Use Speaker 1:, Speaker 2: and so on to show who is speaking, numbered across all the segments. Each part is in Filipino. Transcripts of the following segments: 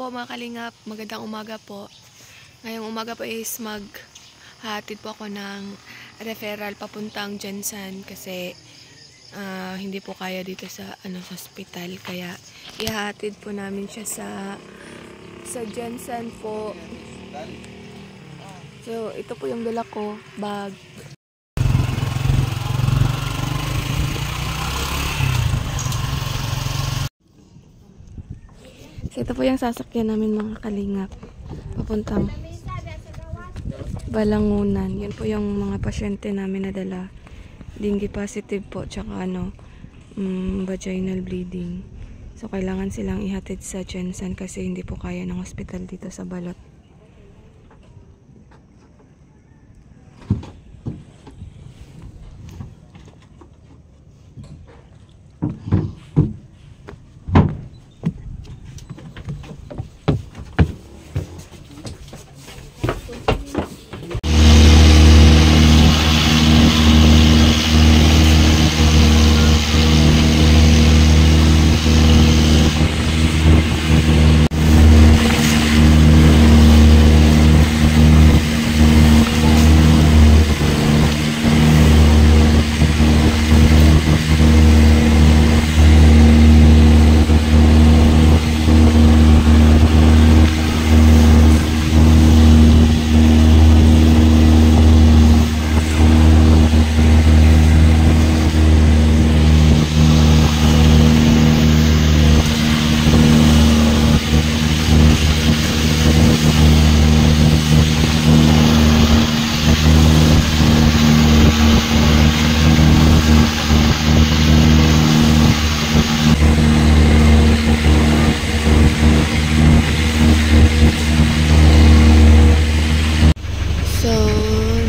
Speaker 1: po mga kalingap, magandang umaga po. Ngayong umaga po is maghatid po ako ng referral papuntang Jensen kasi hindi po kaya dito sa sa hospital, kaya ihatid po namin siya sa Jensen po. So ito po yung dala ko, bag. So ito po yung sasakyan namin mga kalingap papuntang Balangunan. Yan po yung mga pasyente namin na dala. Dengue positive po, tsaka vaginal bleeding. So kailangan silang ihatid sa Jensen kasi hindi po kaya ng hospital dito sa Balot.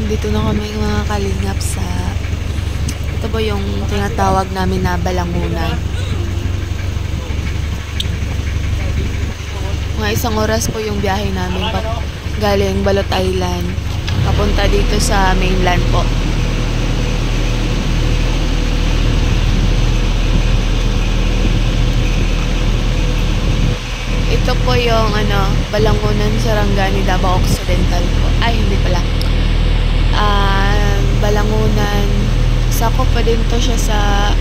Speaker 1: Dito na kami mga kalingap sa ito po yung tinatawag namin na Balangunan. Mga 1 oras po yung biyahe namin galing Balot Island papunta dito sa mainland po. Ito po yung Balangunan, Sarangani, Davao Occidental po. Ay, hindi pala. Balangunan, sakop pa din to siya sa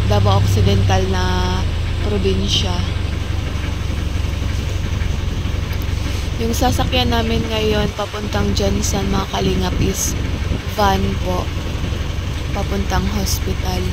Speaker 1: Davao Occidental na probinsya. Yung sasakyan namin ngayon papuntang Jensen mga kalingap is van po, papuntang hospital.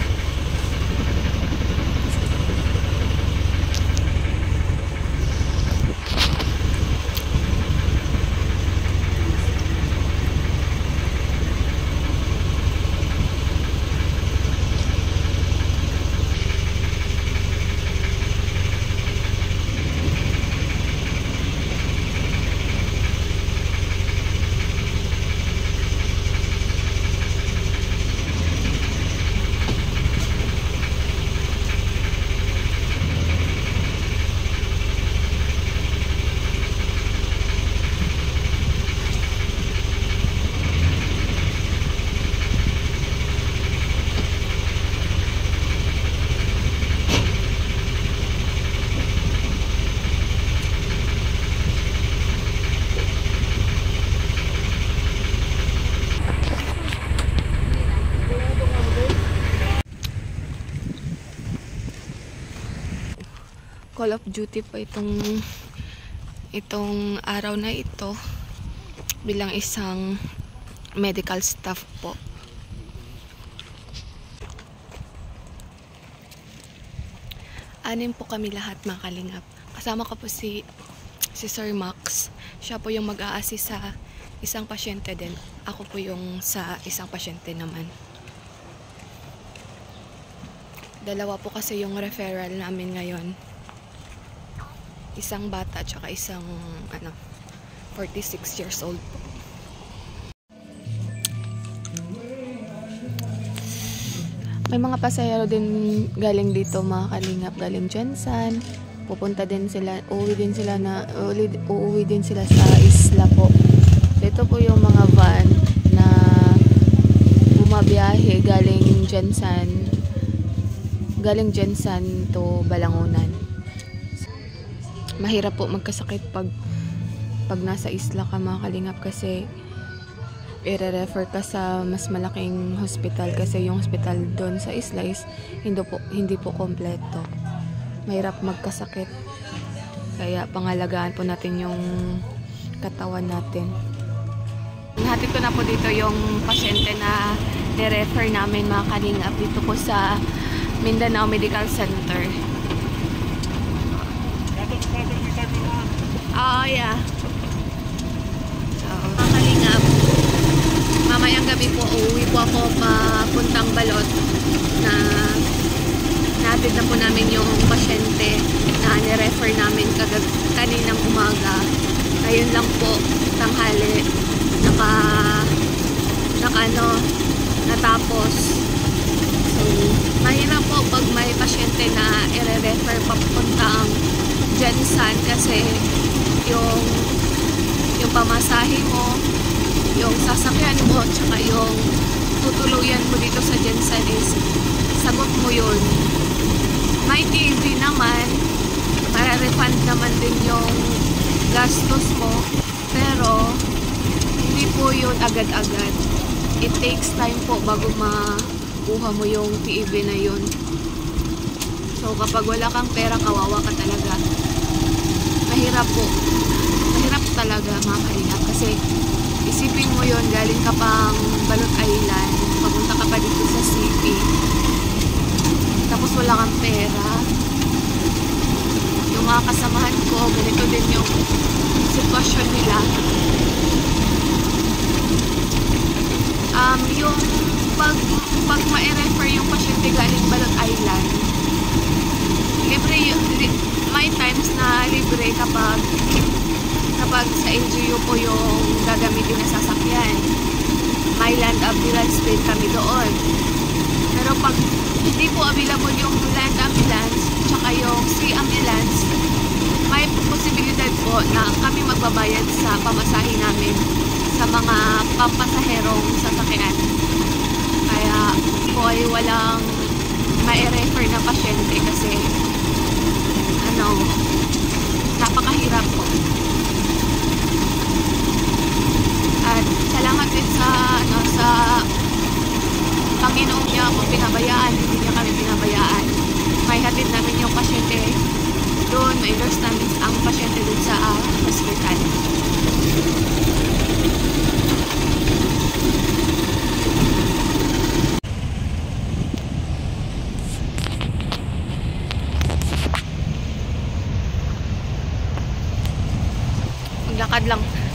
Speaker 1: Call of duty po itong araw na ito bilang isang medical staff po. Anim po kami lahat mga kalingap. Kasama ko po si Sir Max. Siya po yung mag-a-assist sa isang pasyente din. Ako po yung sa isang pasyente naman. Dalawa po kasi yung referral namin ngayon. Isang bata at isang 46 years old po. May mga pasahero din galing dito mga kalingap, galing Jensen. Pupunta din sila, uuwi din sila sa isla po. Ito po yung mga van na bumabiyahe galing Jensen to Balangunan. mahirap po magkasakit pag nasa isla ka mga kalingap, kasi i-refer ka sa mas malaking hospital kasi yung hospital doon sa isla is hindi po kompleto. Mahirap magkasakit. Kaya pangalagaan po natin yung katawan natin. Nahatid ko na po dito yung pasyente na ni-refer namin mga kalingap dito po sa Mindanao Medical Center. Oh yeah. So, mga kalingap, mamayang gabi po uuwi po ako papuntang Balot na natin na po namin yung pasyente na ni-refer namin kaninang umaga. Ngayon lang po tanghali natapos. So mahirap po pag may pasyente na i-refer papuntang Jensan kasi yung pamasahe mo, yung sasakyan mo, tsaka yung tutuluyan mo dito sa Jensan is sagot mo yun. May TV naman, para-refund naman din yung gastos mo, pero hindi po yun agad-agad. It takes time po bago makuha mo yung TV na yun. So kapag wala kang pera, kawawa ka talaga. Mahirap po. Mahirap talaga mga kalingap kasi isipin mo yun, galing ka pang Balot Island, papunta ka pa dito sa city, tapos wala kang pera. Yung mga kasamahan ko, ganito din yung sitwasyon nila. Yung pag ma-refer yung pasyente galing Balot Island, may times na libre kapag sa LGU po yung gagamitin na sasakyan. May land ambulance din kami doon. Pero pag hindi po available yung land ambulance tsaka yung sea ambulance, may posibilidad po na kami magbabayad sa pamasahe namin sa mga papasaherong sasakyan. Kaya po ay walang ma-refer na pasyente kasi napakahirap po. At salamat din sa Panginoon niya kung pinabayaan, hindi niya kami pinabayaan. May hatid namin yung pasyente doon, may nurse namin ang pasyente doon sa hospital.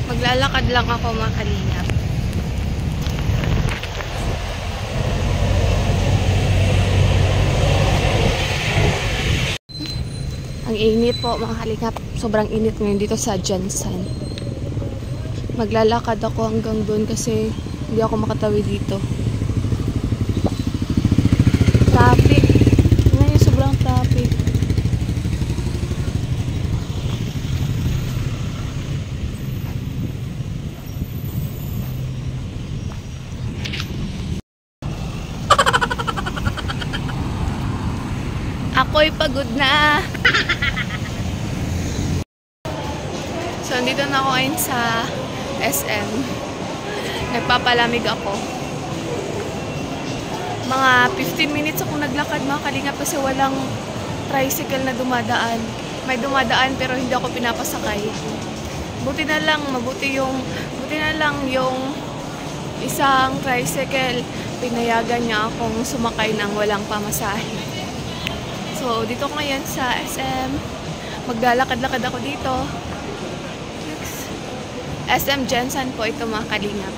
Speaker 1: Maglalakad lang ako mga kalingap. Ang init po mga kalingap. Sobrang init ngayon dito sa Jensan. Maglalakad ako hanggang doon kasi hindi ako makatawid dito. Traffic. Ngayon sobrang traffic. Ako'y pagod na. So, nandito na ako ngayon sa SM. Nagpapalamig ako. Mga 15 minutes akong naglakad mga kalingap kasi walang tricycle na dumadaan. May dumadaan pero hindi ako pinapasakay. Buti na lang yung isang tricycle, pinayagan niya akong sumakay ng walang pamasahe. So, dito ko ngayon sa SM. Maglalakad-lakad ako dito. Next. SM Jensan po ito mga kalingap.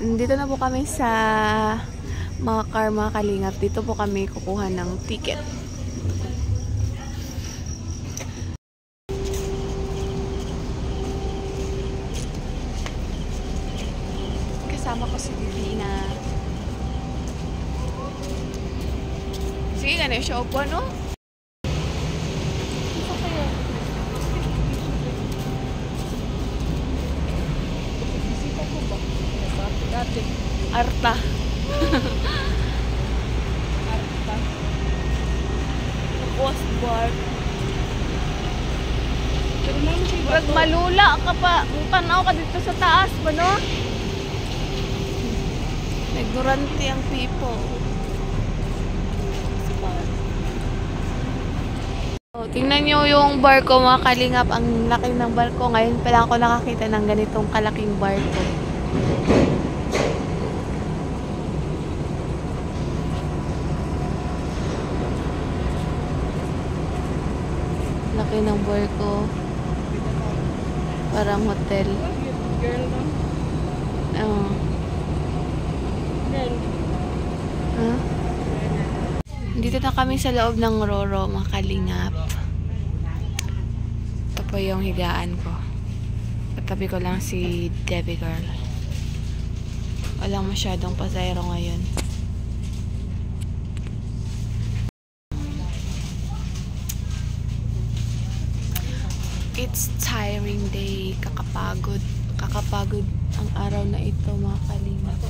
Speaker 1: Dito na po kami sa Makar mga kalingap. Dito po kami kukuha ng ticket. Kasama ko si Divina. Sige nga na siya upo, no? Coast Guard.
Speaker 2: Pero naman siya iba
Speaker 1: Murag
Speaker 2: to.
Speaker 1: malula ka pa. Tanaw ka dito sa taas ba, no? Ignorante ang people. Oh, tingnan nyo yung barko, mga kalingap. Ang laki ng barko. Ngayon pala ako nakakita ng ganitong kalaking barko. Laki ng barko. Parang hotel.
Speaker 2: Girl, no?
Speaker 1: Oh.
Speaker 2: Girl.
Speaker 1: Huh? Dito na kami sa loob ng Roro, mga kalingap. Ito po yung higaan ko. Katabi ko lang si Debbie Girl. Walang masyadong pasayro ngayon. It's tiring day. Kakapagod. Kakapagod ang araw na ito, mga kalingap.